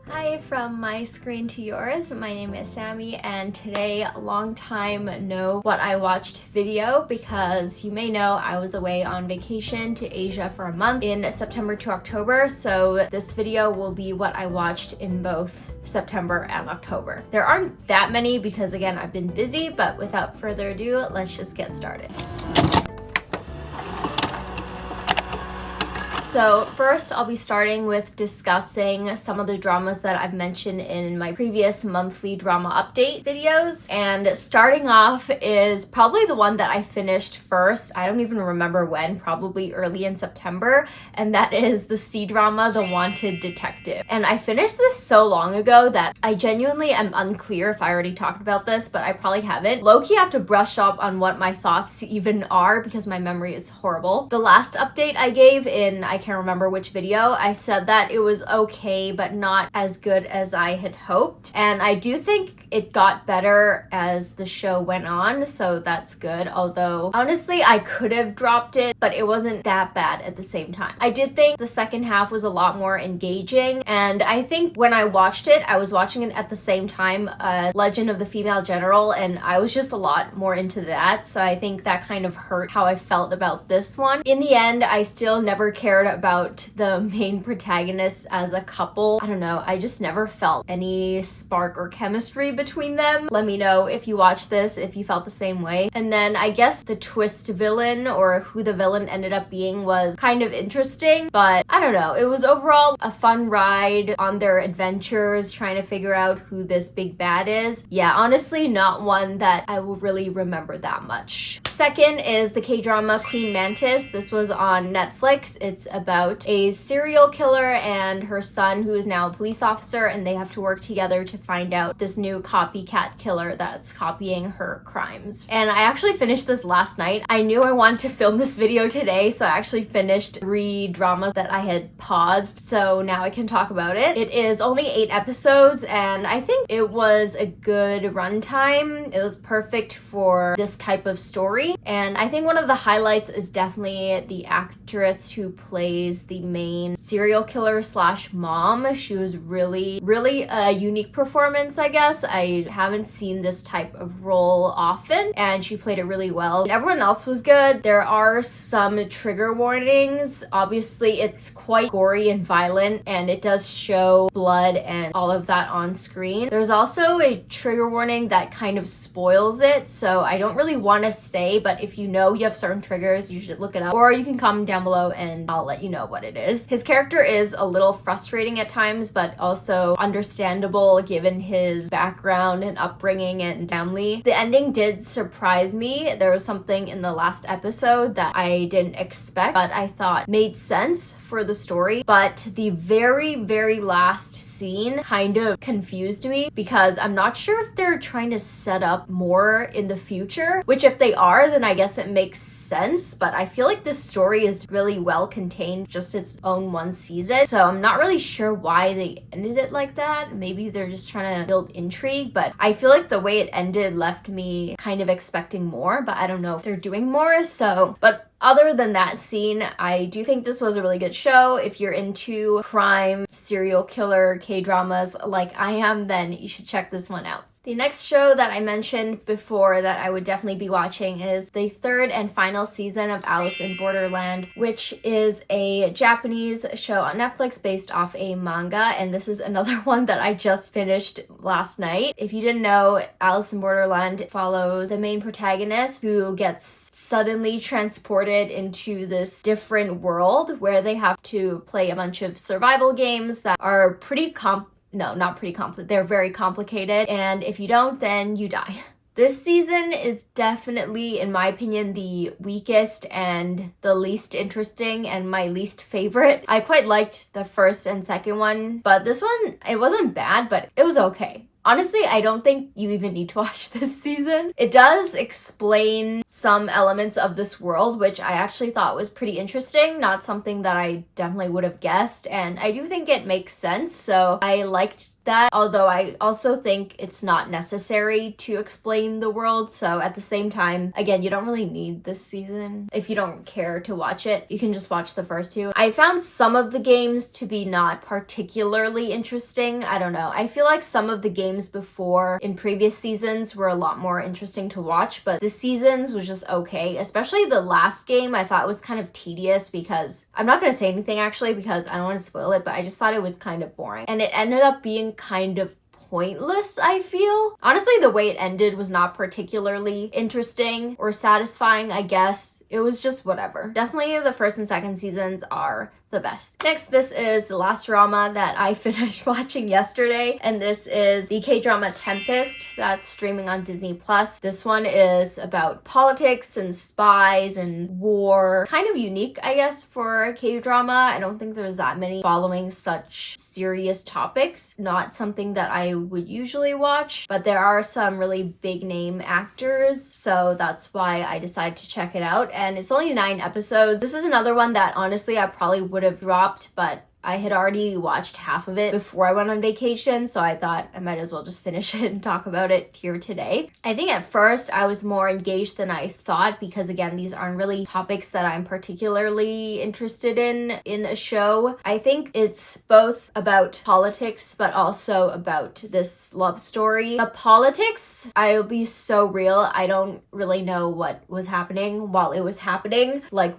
Hi, from my screen to yours. My name is Sammy, and today, long time no what I watched video, because you may know I was away on vacation to Asia for a month in September to October, so this video will be what I watched in both September and October. There aren't that many because again, I've been busy, but without further ado, let's just get started. So first, I'll be starting with discussing some of the dramas that I've mentioned in my previous monthly drama update videos. And starting off is probably the one that I finished first. I don't even remember when, probably early in September. And that is the Cdrama, The Wanted Detective. And I finished this so long ago that I genuinely am unclear if I already talked about this, but I probably haven't. Low-key, I have to brush up on what my thoughts even are because my memory is horrible. The last update I gave in, I can't remember which video, I said that it was okay but not as good as I had hoped, and I do think it got better as the show went on, so that's good. Although honestly I could have dropped it, but it wasn't that bad at the same time. I did think the second half was a lot more engaging, and I think when I watched it, I was watching it at the same time as Legend of the Female General, and I was just a lot more into that, so I think that kind of hurt how I felt about this one. In the end, I still never cared about the main protagonists as a couple. I don't know, I just never felt any spark or chemistry between them. Let me know if you watched this, if you felt the same way. And then I guess the twist villain, or who the villain ended up being, was kind of interesting, but I don't know, it was overall a fun ride on their adventures trying to figure out who this big bad is. Yeah, honestly not one that I will really remember that much. Second is the K-drama Queen Mantis. This was on Netflix. It's about a serial killer and her son, who is now a police officer, and they have to work together to find out this new copycat killer that's copying her crimes. And I actually finished this last night. I knew I wanted to film this video today, so I actually finished 3 dramas that I had paused, so now I can talk about it. It is only 8 episodes, and I think it was a good runtime. It was perfect for this type of story, and I think one of the highlights is definitely the actress who plays the main serial killer slash mom. She was really a unique performance, I guess. I haven't seen this type of role often, and she played it really well. And everyone else was good. There are some trigger warnings. Obviously, it's quite gory and violent, and it does show blood and all of that on screen. There's also a trigger warning that kind of spoils it, so I don't really want to say, but if you know you have certain triggers, you should look it up, or you can comment down below and I'll let you know what it is. His character is a little frustrating at times, but also understandable given his background and upbringing and family. The ending did surprise me. There was something in the last episode that I didn't expect, but I thought made sense for the story. But the very last scene kind of confused me, because I'm not sure if they're trying to set up more in the future, which if they are, then I guess it makes sense, but I feel like this story is really well contained, just its own one season, so I'm not really sure why they ended it like that. Maybe they're just trying to build intrigue, but I feel like the way it ended left me kind of expecting more, but I don't know if they're doing more, so. But other than that scene, I do think this was a really good show. If you're into crime, serial killer, K-dramas like I am, then you should check this one out. The next show that I mentioned before that I would definitely be watching is the 3rd and final season of Alice in Borderland, which is a Japanese show on Netflix based off a manga, and this is another one that I just finished last night. If you didn't know, Alice in Borderland follows the main protagonist who gets suddenly transported into this different world where they have to play a bunch of survival games that are they're very complicated, and if you don't, then you die. This season is definitely, in my opinion, the weakest and the least interesting and my least favorite. I quite liked the first and second one, but this one, it wasn't bad, but it was okay. Honestly, I don't think you even need to watch this season. It does explain some elements of this world, which I actually thought was pretty interesting, not something that I definitely would have guessed, and I do think it makes sense, so I liked that, although I also think it's not necessary to explain the world, so at the same time, again, you don't really need this season. If you don't care to watch it, you can just watch the first two. I found some of the games to be not particularly interesting. I don't know. I feel like some of the games before in previous seasons were a lot more interesting to watch, but this season's was just okay. Especially the last game, I thought was kind of tedious because I'm not gonna say anything actually because I don't want to spoil it, but I just thought it was kind of boring. And it ended up being kind of pointless, I feel. Honestly, the way it ended was not particularly interesting or satisfying, I guess. It was just whatever. Definitely the first and second seasons are the best. Next, this is the last drama that I finished watching yesterday, and this is the K-drama Tempest that's streaming on Disney+. This one is about politics and spies and war. Kind of unique, I guess, for a K-drama. I don't think there's that many following such serious topics. Not something that I would usually watch, but there are some really big name actors, so that's why I decided to check it out, and it's only 9 episodes. This is another one that honestly I probably would have dropped, but I had already watched half of it before I went on vacation, so I thought I might as well just finish it and talk about it here today. I think at first I was more engaged than I thought because, again, these aren't really topics that I'm particularly interested in a show. I think it's both about politics but also about this love story. The politics, I'll be so real, I don't really know what was happening while it was happening, like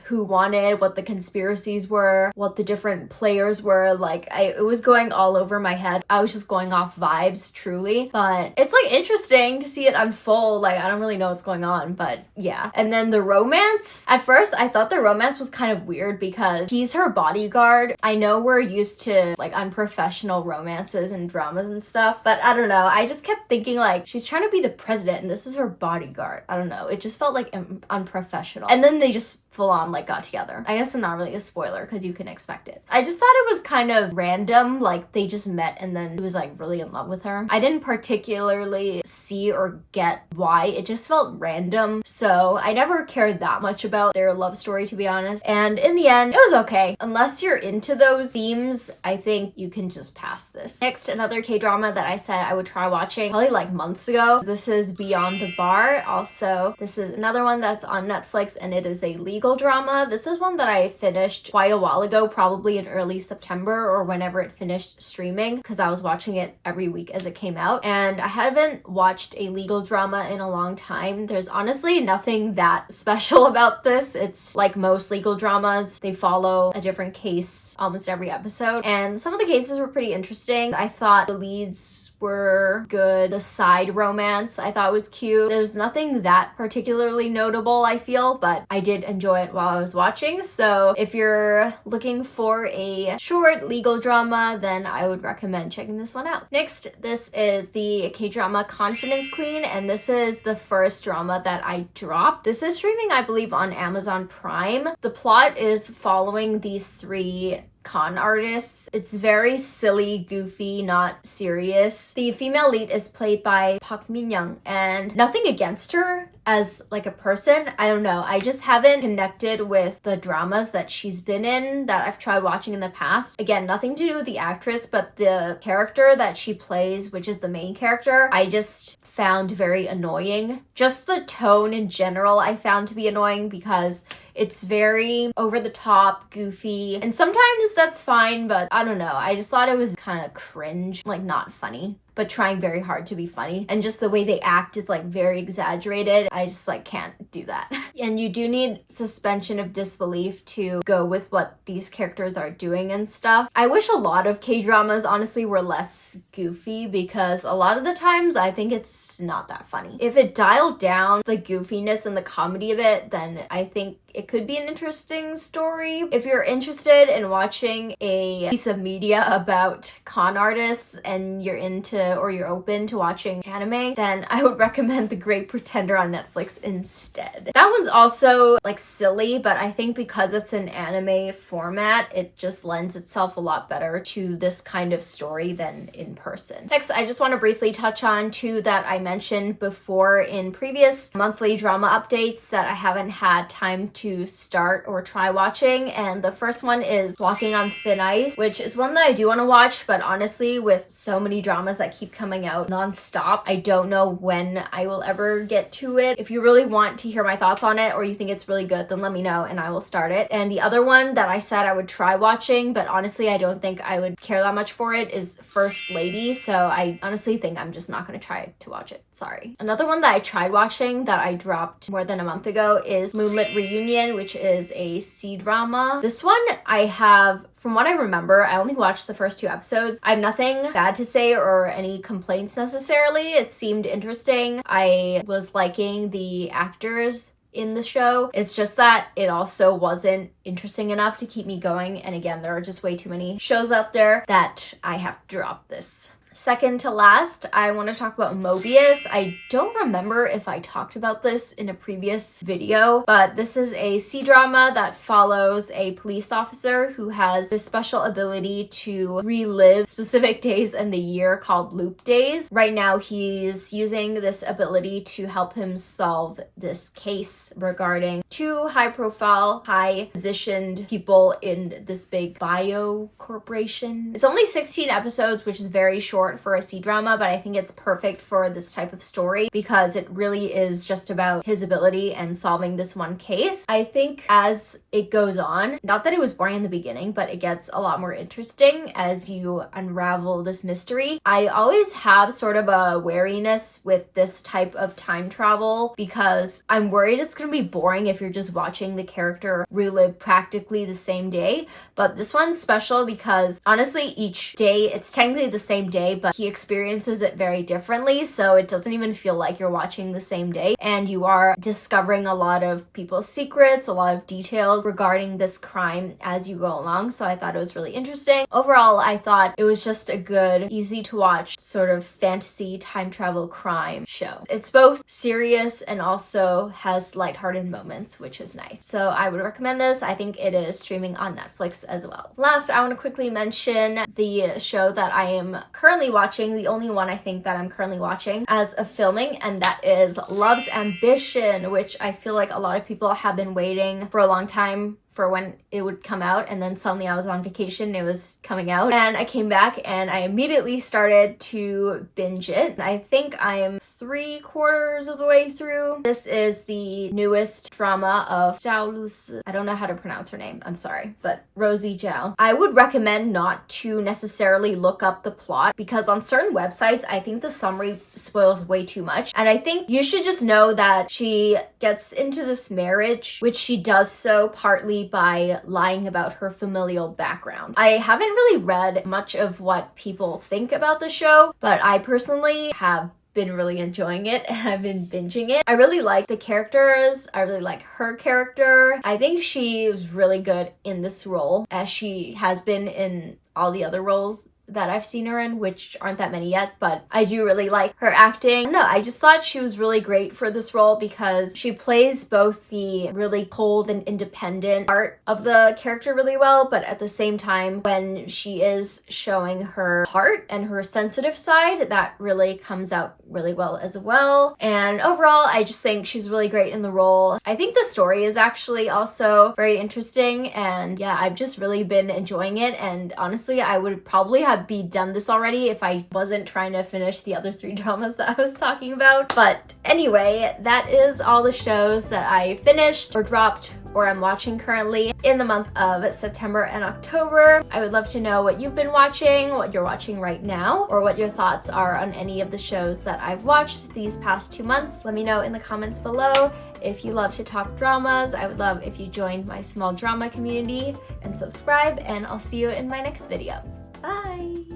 who wanted, what the conspiracies were, what the different players were. Like, it was going all over my head. I was just going off vibes, truly. But it's like interesting to see it unfold. Like, I don't really know what's going on, but yeah. And then the romance. At first, I thought the romance was kind of weird because he's her bodyguard. I know we're used to like unprofessional romances and dramas and stuff, but I don't know. I just kept thinking like, she's trying to be the president and this is her bodyguard. I don't know. It just felt like unprofessional. And then they just full on like got together. I guess it's not really a spoiler because you can expect it. I just thought it was kind of random, like they just met and then he was like really in love with her. I didn't particularly see or get why. It just felt random, so I never cared that much about their love story, to be honest. And in the end, it was okay. Unless you're into those themes, I think you can just pass this. Next, another K-drama that I said I would try watching probably like months ago. This is Beyond the Bar. Also, this is another one that's on Netflix and it is a legal drama. This is one that I finished quite a while ago, probably in early September or whenever it finished streaming, because I was watching it every week as it came out. And I haven't watched a legal drama in a long time. There's honestly nothing that special about this. It's like most legal dramas. They follow a different case almost every episode. And some of the cases were pretty interesting. I thought the leads were good. The side romance I thought was cute. There's nothing that particularly notable, I feel, but I did enjoy it while I was watching. So if you're looking for a short legal drama, then I would recommend checking this one out. Next, this is the K-drama Confidence Queen, and this is the first drama that I dropped. This is streaming, I believe, on Amazon Prime. The plot is following these 3 con artists. It's very silly, goofy, not serious. The female lead is played by Park Min-young, and nothing against her as like a person. I don't know. I just haven't connected with the dramas that she's been in that I've tried watching in the past. Again, nothing to do with the actress, but the character that she plays, which is the main character, I just found very annoying. Just the tone in general I found to be annoying because it's very over the top, goofy, and sometimes that's fine, but I don't know. I just thought it was kind of cringe, like not funny, but trying very hard to be funny. And just the way they act is like very exaggerated. I just like can't do that. And you do need suspension of disbelief to go with what these characters are doing and stuff. I wish a lot of K-dramas honestly were less goofy because a lot of the times I think it's not that funny. If it dialed down the goofiness and the comedy of it, then I think it could be an interesting story. If you're interested in watching a piece of media about con artists and you're into or you're open to watching anime, then I would recommend The Great Pretender on Netflix instead. That one's also like silly, but I think because it's an anime format, it just lends itself a lot better to this kind of story than in person. Next, I just want to briefly touch on two that I mentioned before in previous monthly drama updates that I haven't had time to start or try watching, and the first one is Walking on Thin Ice, which is one that I do want to watch, but honestly, with so many dramas that keep coming out non-stop, I don't know when I will ever get to it. If you really want to hear my thoughts on it or you think it's really good, then let me know and I will start it. And the other one that I said I would try watching, but honestly I don't think I would care that much for it, is First Lady, so I honestly think I'm just not going to try to watch it. Sorry. Another one that I tried watching that I dropped more than a month ago is Moonlit Reunion, which is a Cdrama. This one I have, from what I remember, I only watched the first 2 episodes. I have nothing bad to say or any complaints necessarily. It seemed interesting. I was liking the actors in the show. It's just that it also wasn't interesting enough to keep me going. And again, there are just way too many shows out there that I have to drop this. Second to last, I want to talk about Mobius. I don't remember if I talked about this in a previous video, but this is a C-drama that follows a police officer who has this special ability to relive specific days in the year called loop days. Right now, he's using this ability to help him solve this case regarding 2 high-profile, high-positioned people in this big bio corporation. It's only 16 episodes, which is very short for a C-drama, but I think it's perfect for this type of story because it really is just about his ability and solving this one case. I think as it goes on, not that it was boring in the beginning, but it gets a lot more interesting as you unravel this mystery. I always have sort of a wariness with this type of time travel because I'm worried it's going to be boring if you're just watching the character relive practically the same day, but this one's special because honestly each day, it's technically the same day, but he experiences it very differently, so it doesn't even feel like you're watching the same day, and you are discovering a lot of people's secrets, a lot of details regarding this crime as you go along, so I thought it was really interesting. Overall, I thought it was just a good, easy to watch sort of fantasy time travel crime show. It's both serious and also has lighthearted moments, which is nice. So I would recommend this. I think it is streaming on Netflix as well. Last, I want to quickly mention the show that I am currently watching, the only one I think that I'm currently watching as of filming, and that is Love's Ambition, which I feel like a lot of people have been waiting for a long time for when it would come out, and then suddenly I was on vacation, it was coming out, and I came back and I immediately started to binge it. I think I am 3/4 of the way through. This is the newest drama of Zhao Lusi. I don't know how to pronounce her name, I'm sorry, but Rosie Zhao. I would recommend not to necessarily look up the plot because on certain websites, I think the summary spoils way too much, and I think you should just know that she gets into this marriage, which she does so partly by lying about her familial background. I haven't really read much of what people think about the show, but I personally have been really enjoying it and I've been binging it. I really like the characters. I really like her character. I think she is really good in this role as she has been in all the other roles that I've seen her in, which aren't that many yet, but I do really like her acting. No, I just thought she was really great for this role because she plays both the really cold and independent part of the character really well, but at the same time, when she is showing her heart and her sensitive side, that really comes out really well as well. And overall, I just think she's really great in the role. I think the story is actually also very interesting, and yeah, I've just really been enjoying it, and honestly, I would probably have be done this already if I wasn't trying to finish the other 3 dramas that I was talking about. But anyway, that is all the shows that I finished or dropped or I'm watching currently in the month of September and October. I would love to know what you've been watching, what you're watching right now, or what your thoughts are on any of the shows that I've watched these past 2 months. Let me know in the comments below. If you love to talk dramas, I would love if you joined my small drama community and subscribe, and I'll see you in my next video. Bye!